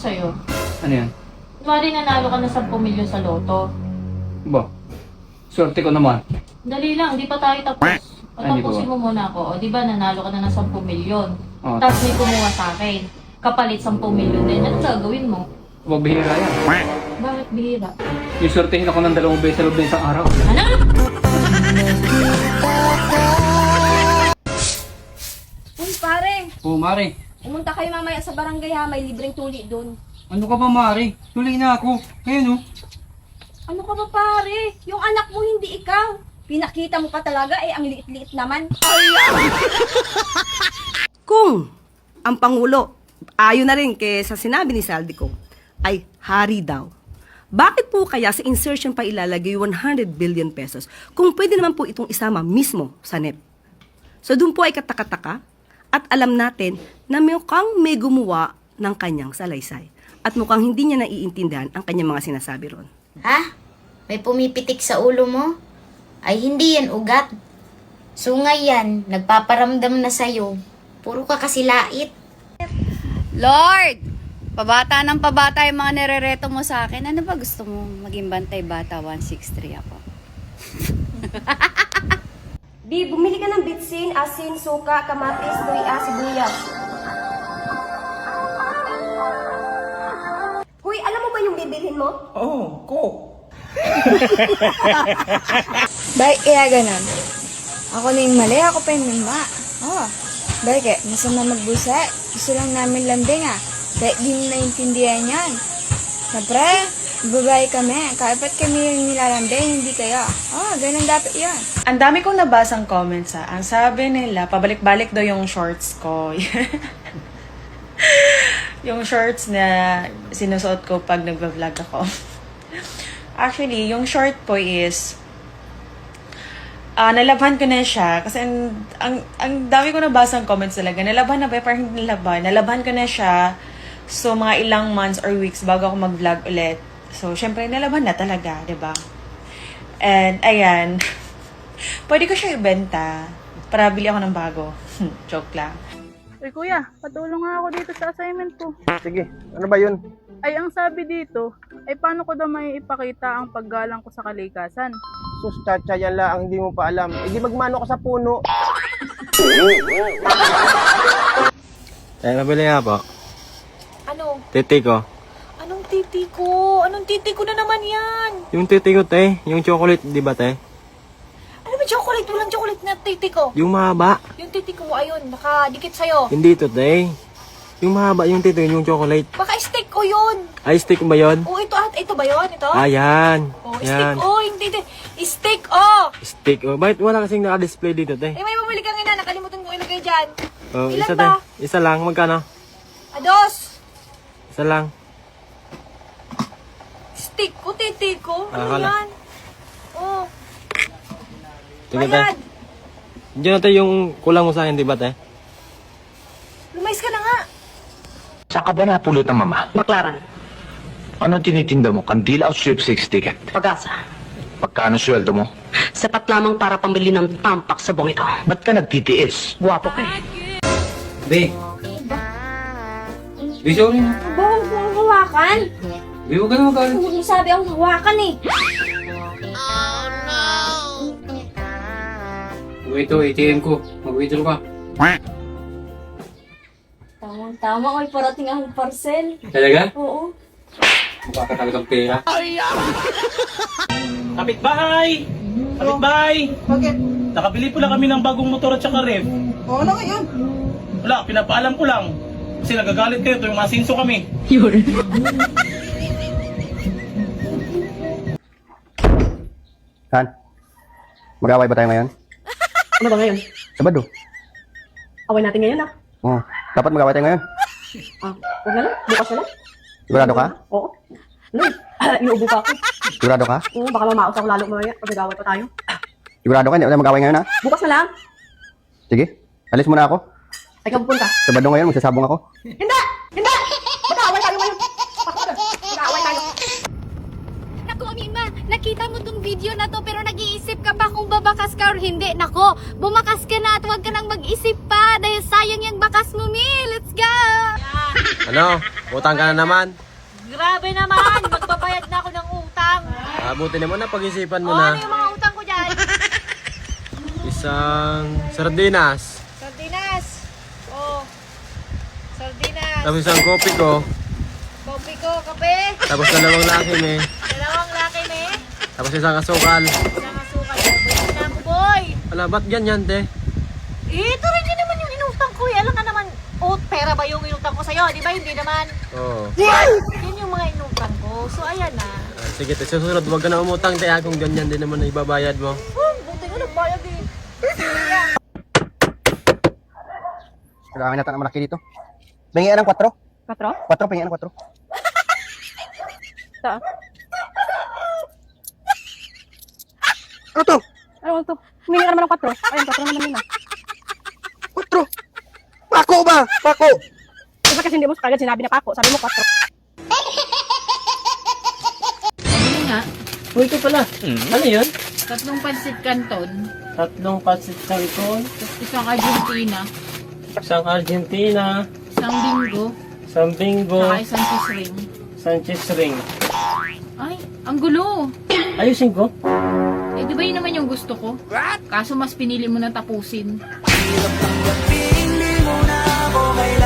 sa'yo. Ano yan? Kunwari nanalo ka na 10 milyon sa loto. Ba? Swerte ko naman. Dali lang, di pa tayo tapos. Ay, di ba? Patapusin mo muna ako. O, di ba nanalo ka na ng 10 milyon? Oo. Tapos may kumuha sa akin. Kapalit 10 milyon din. Ano gagawin mo? Huwag bihira yan. Bakit bihira? Yung swertehin ako ng 2 beses sa loob ng isang araw. Ano? Uy, pare, Oo, Mare. pumunta kayo mamaya sa barangay ha, may libreng tuli doon. Ano ka ba, Mare? Tuloy na ako. Ngayon, oh. Ano ka ba pare? Yung anak mo hindi ikaw. Pinakita mo pa talaga ang liit-liit naman. Kung ang Pangulo, ayon na rin kay sa sinabi ni Saldico, ay hari daw. Bakit po kaya sa insertion pa ilalagay 100 billion pesos kung pwede naman po itong isama mismo sa NEP? So doon po ay katakataka at alam natin na mukhang may gumawa ng kanyang salaysay at mukhang hindi niya naiintindihan ang kanyang mga sinasabi ron. Ha? May pumipitik sa ulo mo? Ay hindi yan ugat. Sungay yan, nagpaparamdam na sa'yo. Puro ka kasi lait. Lord! Pabata ng pabata yung mga nirereto mo sa akin. Ano ba gusto mo? Maging bantay bata 163 ako. Bi, bumili ka ng bitsin, asin, suka, kamatis, luya, sibuyas. Hoy, alam mo ba yung bibilhin mo? Bay, kaya ganun. Ako na yung mali, ako pa yung lima. Oh, bakit? Masama magbusa. Gusto lang namin lambing ah. Kahit di mo naintindihan yan. Siyempre, babae kami. Kaipat kami yung nilalambing, hindi kayo. Oh, ganun dapat yan. Ang dami kong nabasang comments Ang sabi nila, pabalik-balik daw yung shorts ko. Yung shorts na sinusuot ko pag nagva-vlog ako. Actually, yung short po is nalaban ko na siya kasi ang dami ko nabasang comments talaga. Nalaban na ba? Parang hindi nalaban. Nalaban ko na siya. So, mga ilang months or weeks bago ako mag-vlog ulit. So, syempre, nalaban na talaga, 'di ba? And, ayan. Pwede ko siya ibenta para bili ako ng bago. Joke lang. Uy kuya, patulong nga ako dito sa assignment ko. Sige, ano ba yun? Ay ang sabi dito, ay paano ko daw may ipakita ang paggalang ko sa kalikasan? Sus, chacha, yan lang ang hindi mo pa alam. Hindi magmano ka sa puno. Mabili nga po. Ano? Titi ko. Anong titi ko? Anong titi ko na naman yan? Yung titi ko, te. Yung chocolate, di ba, te? Ano ba chocolate? Walang chocolate na titi ko. Yung mahaba. Yung titi ko mo ayun, nakadikit sa'yo. Hindi to, te. Yung mahaba, yung titi, yung chocolate. Baka stick ko yun. Ay, stick ba yun? Oh, ito ba yun? Ito? Ayan. Oh, Yan. stick. Oh, hindi. Stick, oh. Stick. Oh, bakit wala kasing naka-display dito, te? Eh, may bumili kang ina. Nakalimutan kong ilagay dyan. Oh, Ilan isa, ba? te. Isa lang. Magkano? Ados. Isa lang. Stick ko, titi ko. Ano Akala. yan? Oh. Tingnan, te. Bayad. Diyan na, te, yung kulang mo sa akin, di ba, te? Lumayas ka na nga. Saan ka ba napulot ng mama? Baklaran, Ano tinitinda mo? Kandila o sweepstakes ticket? pag-asa, Pagkano sweldo mo? sapat lamang para pambili ng tampak sa bong ito. Ba't ka nagtitiis? Guwapo ka eh. Be. Be, sorry na. Bawal mo ang hawakan. Be, huwag ka na magalit. Huwag mo sabi ang hawakan eh. Huwag ito, ATM ko. Mag-withdraw ka. Tamang-tama, may parating ang parcel. Talaga? Oo. Mukha ka talagang pera. Kapitbahay! Kapitbahay! Bakit? Nakabili po lang kami ng bagong motor at saka ref. O, ano ngayon? Wala, pinapaalam ko lang. Kasi nagagalit kayo tuwing masinso kami. Han, mag-away ba tayo ngayon? Ano ba ngayon? Sabado. Away natin ngayon ah. Oo, dapat mag-away tayo ngayon. Huwag na lang, bukas na lang. Sigurado ka? Oo. Ano inuubo pa ako. Sigurado ka? Oo, baka mamaos ako lalo mamaya pag nag-away pa tayo. Sigurado ka? Hindi na mag-away ngayon, ha? Bukas na lang. Sige, alis muna ako. Ay, kapupunta. Sabado ngayon, magsasabong ako. Hindi! Hindi! Mag-away tayo ngayon. Mag-away tayo. Naku, Mima, nakita mo tong video na to pero nag-iisip ka ba kung babakas ka or hindi? Nako, bumakas ka na at huwag ka nang mag-isip pa dahil sayang yung bakas mo, Mi. Let's go! Ano? Utang ka na naman. Grabe naman! Magbabayad na ako ng utang. Buti naman na pag-isipan mo Ano na. yung mga utang ko dyan? Isang sardinas. Sardinas. Oh. Sardinas. Tapos isang kopi ko. Kopi ko, kape. Tapos dalawang lakim eh. Dalawang laki, me. Tapos isang asukal. Isang asukal. Boy na ako, boy. Ala, ba't ganyan, te? Ito rin yun naman yung inutang ko eh. Alam ka naman, pera ba yung inutang ko sa'yo? Di ba? Hindi naman. Oo. Yun yung mga inutang ko. So, ayan na. Sige, te, susunod, huwag ka na umutang, te, kung ganyan din naman na ibabayad mo. Buti ko nagbayad eh. Kailangan natin ang malaki dito. Pengian ng 4? 4? 4, pengian ng 4. Saan? Ano to? Ano to? Humingi ka naman ng 4. Ayun, 4 naman yun ah. 4? Pako ba? Pako! Diba kasi hindi mo kagad sinabi na pako, sabi mo 4. Ano nga? Uy, ito pala. Ano yun? 3 pansit canton, 3 pasit canton, tapos isang Argentina, isang Argentina, isang bingo, isang bingo, saka isang cheese ring. isang cheese ring. Ay, ang gulo! Ayusin ko. Eh, di ba yun naman yung gusto ko? Kaso mas pinili mo na tapusin. Hindi mo na ako kailangan.